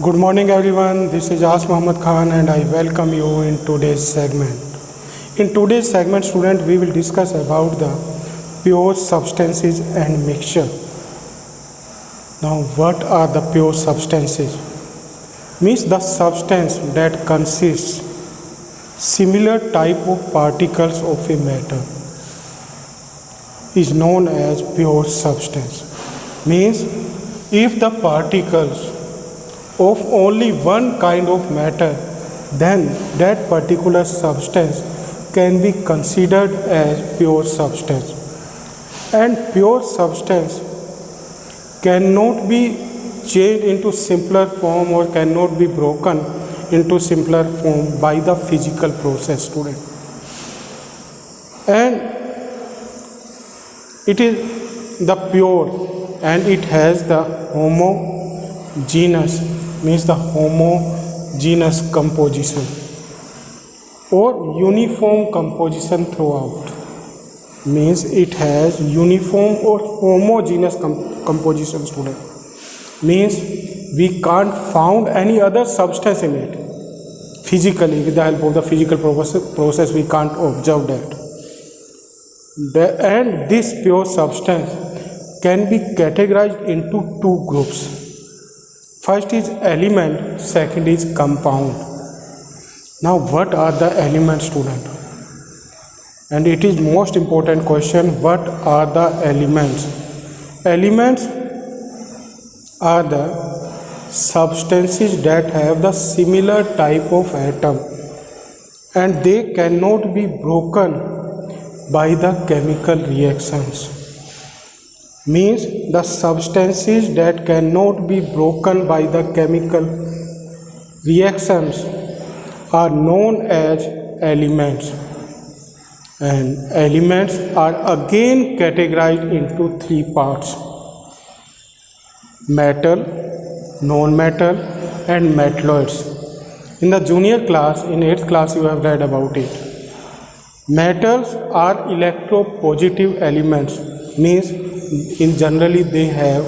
Good morning everyone, this is As Muhammad Khan and I welcome you in today's segment. In today's segment student we will discuss about the pure substances and mixture. Now what are the pure substances? Means the substance that consists similar type of particles of a matter is known as pure substance. Means if the particles of only one kind of matter, then that particular substance can be considered as pure substance. And pure substance cannot be changed into simpler form or cannot be broken into simpler form by the physical process student. And it is the pure and it has the homogeneous, means the homogeneous composition or uniform composition throughout, means it has uniform or homogeneous composition student, means we can't found any other substance in it physically. With the help of the physical process we can't observe that. And this pure substance can be categorized into two groups. First is element, second is compound. Now what are the elements student? And it is most important question, what are the elements? Elements are the substances that have the similar type of atom and they cannot be broken by the chemical reactions. Means the substances that cannot be broken by the chemical reactions are known as elements. And elements are again categorized into three parts: metal, non-metal and metalloids. In the junior class, in 8th class you have read about it. Metals are electropositive elements, means in generally they have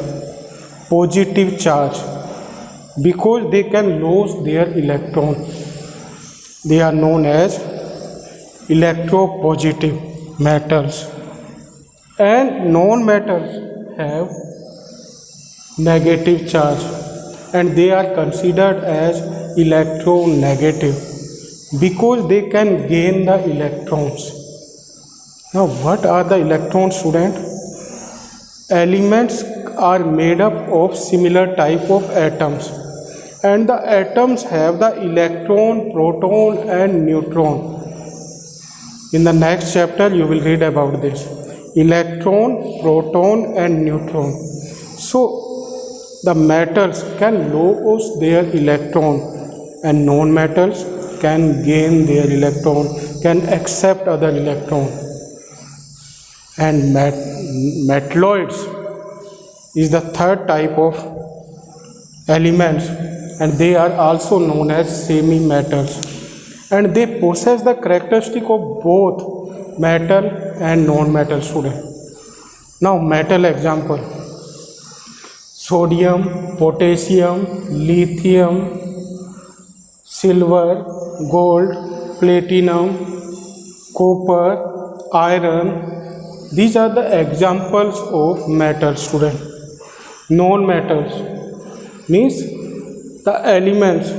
positive charge because they can lose their electron. They are known as electropositive metals. And non-metals have negative charge and they are considered as electronegative because they can gain the electrons. Now what are the electrons student? Elements are made up of similar type of atoms and the atoms have the electron, proton and neutron. In the next chapter you will read about this: electron, proton and neutron. So the metals can lose their electron and non-metals can gain their electron, can accept other electron. And metalloids is the third type of elements and they are also known as semi-metals and they possess the characteristic of both metal and non-metal student. Now metal example: sodium, potassium, lithium, silver, gold, platinum, copper, iron. These are the examples of metal student. Non-metals means the elements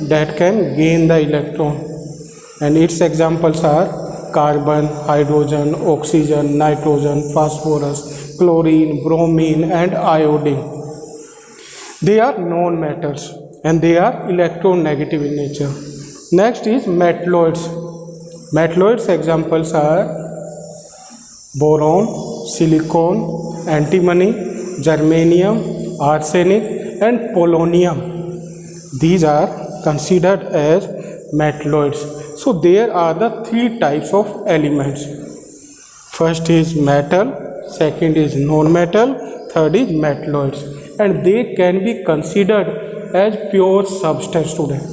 that can gain the electron and its examples are carbon, hydrogen, oxygen, nitrogen, phosphorus, chlorine, bromine and iodine. They are non-metals and they are electronegative in nature. Next is metalloids. Metalloids examples are boron, silicon, antimony, germanium, arsenic and polonium. These are considered as metalloids. So there are the three types of elements. First is metal, second is non-metal, third is metalloids, and they can be considered as pure substance student.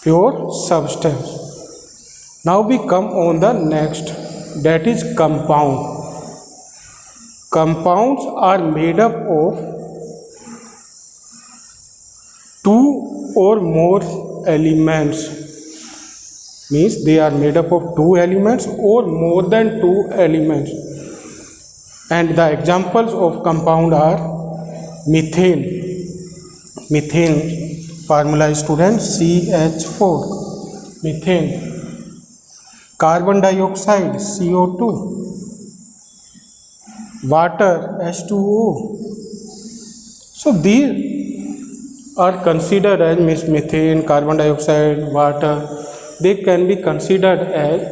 Pure substance. Now we come on the next, that is compound. Compounds are made up of two or more elements, means they are made up of two elements or more than two elements. And the examples of compound are methane. Methane formula is, student, CH4, methane. Carbon dioxide, CO2. Water, H2O. So these are considered as methane, carbon dioxide, water. They can be considered as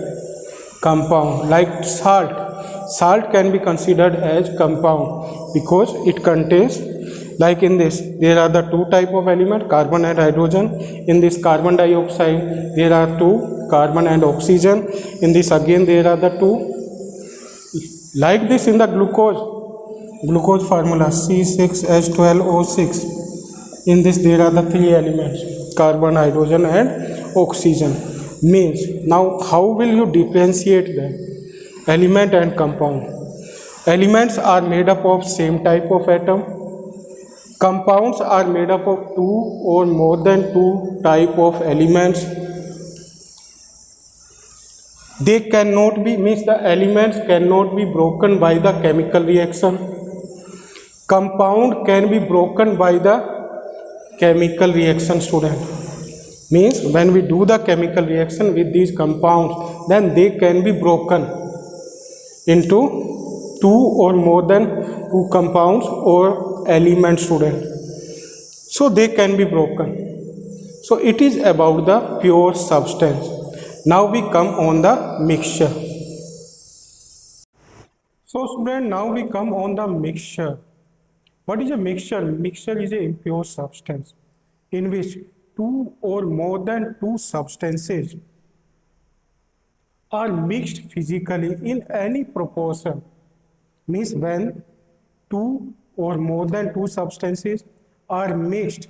compound. Like salt. Salt can be considered as compound because it contains, like in this, there are the two type of element, carbon and hydrogen. In this carbon dioxide, there are two, carbon and oxygen. In this again, there are the two. Like this in the glucose formula, C6H12O6. In this, there are the three elements, carbon, hydrogen and oxygen. Means, now how will you differentiate them? Element and compound. Elements are made up of same type of atom. Compounds are made up of two or more than two type of elements. They cannot be, means the elements cannot be broken by the chemical reaction. Compound can be broken by the chemical reaction, student. Means when we do the chemical reaction with these compounds, then they can be broken into two or more than two compounds or elements, student. So they can be broken. So it is about the pure substance. Now we come on the mixture. So student, now we come on the mixture. What is a mixture? Mixture is a impure substance in which two or more than two substances are mixed physically in any proportion. Means when two or more than two substances are mixed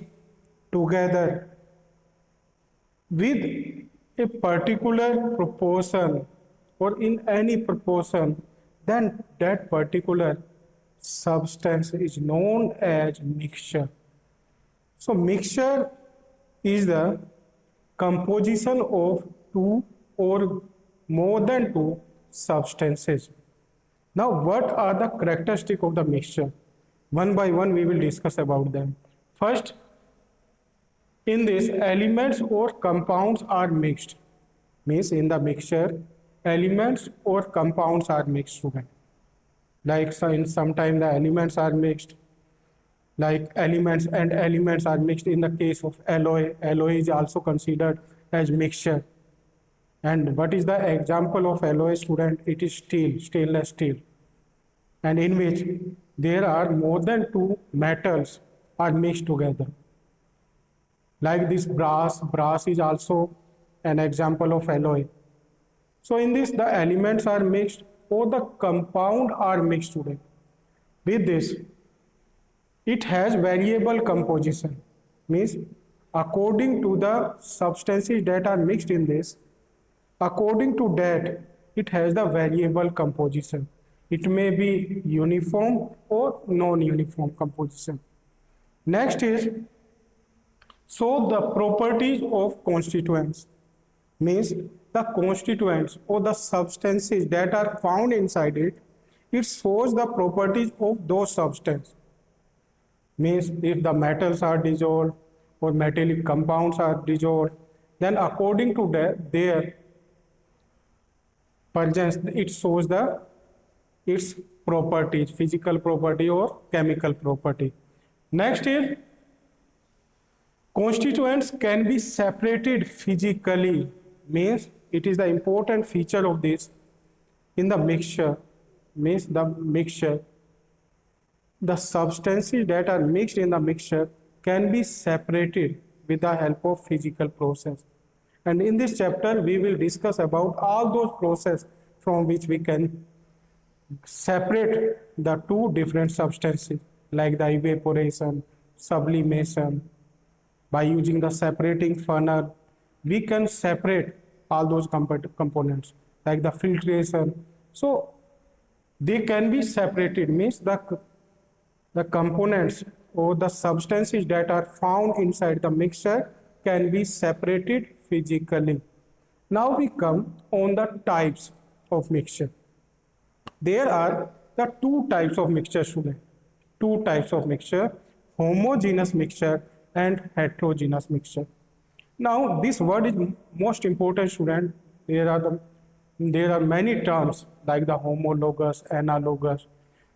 together with a particular proportion or in any proportion, then that particular substance is known as mixture. So mixture is the composition of two or more than two substances. Now what are the characteristics of the mixture? One by one we will discuss about them. First, in this, elements or compounds are mixed. Means in the mixture, elements or compounds are mixed, student. Like sometimes the elements are mixed, like elements and elements are mixed. In the case of alloy, alloy is also considered as mixture. And what is the example of alloy, student? It is steel, stainless steel, and in which there are more than two metals are mixed together. Like this brass is also an example of alloy. So in this, the elements are mixed or the compound are mixed, student. With this, it has variable composition. Means according to the substances that are mixed in this, according to that, it has the variable composition. It may be uniform or non-uniform composition. Next is, so the properties of constituents. Means the constituents or the substances that are found inside it, it shows the properties of those substances. Means if the metals are dissolved or metallic compounds are dissolved, then according to their presence, it shows its properties, physical property or chemical property. Next is, constituents can be separated physically. Means it is the important feature of this in the mixture. Means the mixture, the substances that are mixed in the mixture can be separated with the help of physical process. And in this chapter we will discuss about all those processes from which we can separate the two different substances, like the evaporation, sublimation. By using the separating funnel, we can separate all those components, like the filtration. So they can be separated, means the components or the substances that are found inside the mixture can be separated physically. Now we come on the types of mixture. There are the two types of mixture, student. Two types of mixture, homogeneous mixture and heterogeneous mixture. Now this word is most important, student. There are many terms like the homologous, analogous.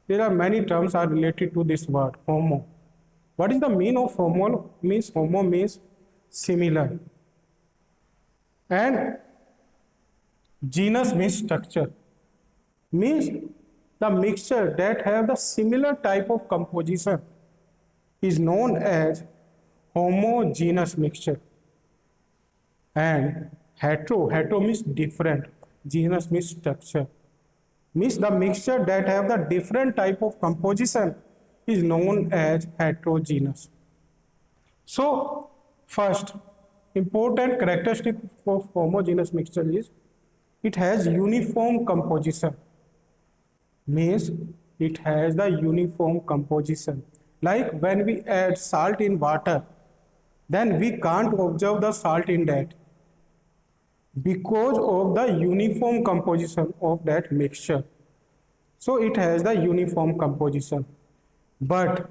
There are many terms are related to this word homo. What is the meaning of homo? Homo means similar, and genus means structure. Means the mixture that have the similar type of composition is known as homogeneous mixture. And hetero means different, genus means structure. Means the mixture that have the different type of composition is known as heterogeneous. So first important characteristic of homogeneous mixture is it has uniform composition. Means it has the uniform composition. Like when we add salt in water, then we can't observe the salt in that because of the uniform composition of that mixture. So it has the uniform composition. But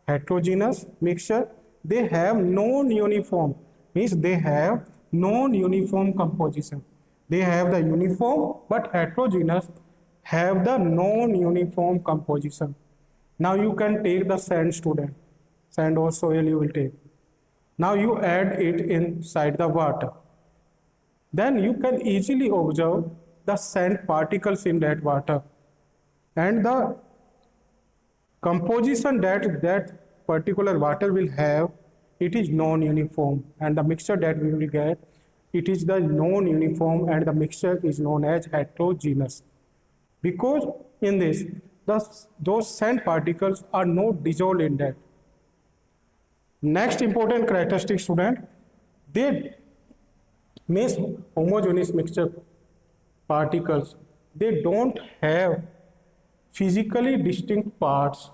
heterogeneous mixture, they have non-uniform, means they have non-uniform composition. They have the uniform, but heterogeneous have the non-uniform composition. Now you can take the sand, student. Sand or soil you will take. Now you add it inside the water. Then you can easily observe the sand particles in that water. And the composition that particular water will have, it is non-uniform. And the mixture that we will get, it is the non-uniform, and the mixture is known as heterogeneous. Because in this, those sand particles are not dissolved in that. Next important characteristic, student, they means homogeneous mixture particles, they don't have physically distinct parts.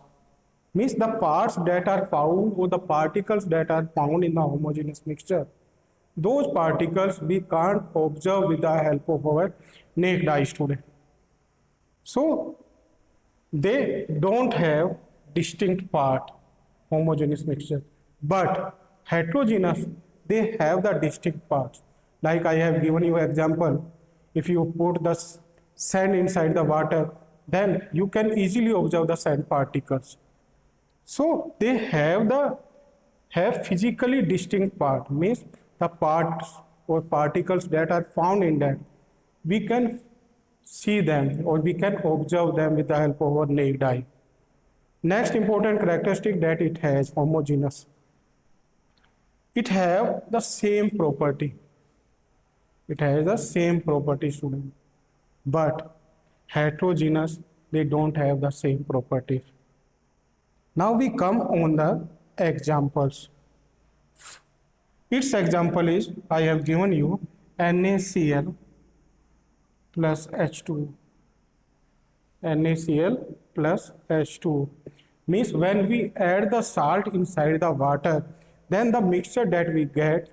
Means the parts that are found or the particles that are found in the homogeneous mixture, those particles we can't observe with the help of our naked eye, student. So they don't have distinct part, homogeneous mixture. But heterogeneous, they have the distinct parts. Like I have given you example, if you put the sand inside the water, then you can easily observe the sand particles. So they have physically distinct part, means the parts or particles that are found in that, we can see them or we can observe them with the help of our naked eye. Next important characteristic that it has, homogeneous. It have the same property. It has the same property, student. But heterogeneous, they don't have the same properties. Now we come on the examples. Its example is, I have given you NaCl plus H2. NaCl plus H2. Means when we add the salt inside the water, then the mixture that we get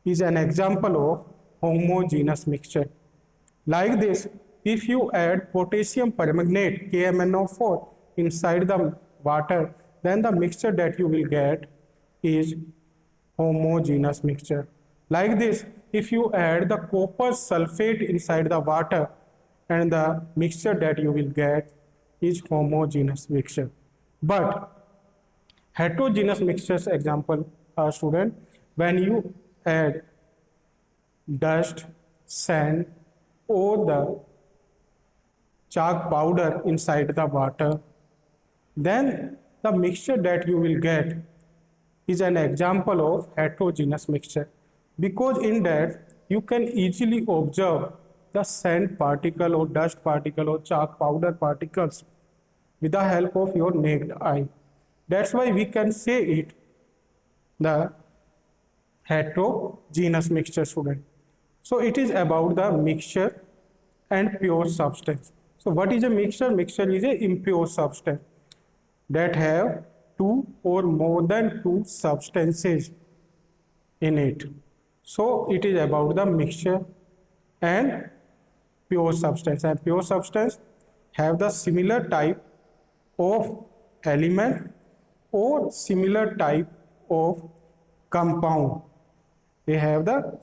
is an example of homogeneous mixture. Like this, if you add potassium permanganate KMnO4 inside the water, then the mixture that you will get is homogeneous mixture. Like this, if you add the copper sulfate inside the water, and the mixture that you will get is homogeneous mixture. But heterogeneous mixtures example are, student, when you add dust, sand or the chalk powder inside the water, then the mixture that you will get is an example of heterogeneous mixture, because in that you can easily observe the sand particle or dust particle or chalk powder particles with the help of your naked eye. That's why we can say it the heterogeneous mixture, student. So it is about the mixture and pure substance. So what is a mixture? Mixture is a impure substance that have two or more than two substances in it. So it is about the mixture and pure substance, and pure substance have the similar type of element or similar type of compound. They have the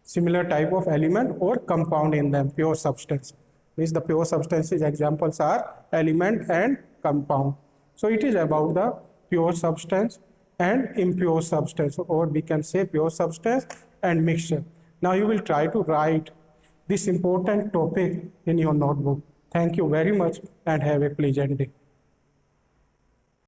similar type of element or compound in them. Pure substance means the pure substances examples are element and compound. So it is about the pure substance and impure substance, or we can say pure substance and mixture. Now you will try to write this important topic in your notebook. Thank you very much and have a pleasant day.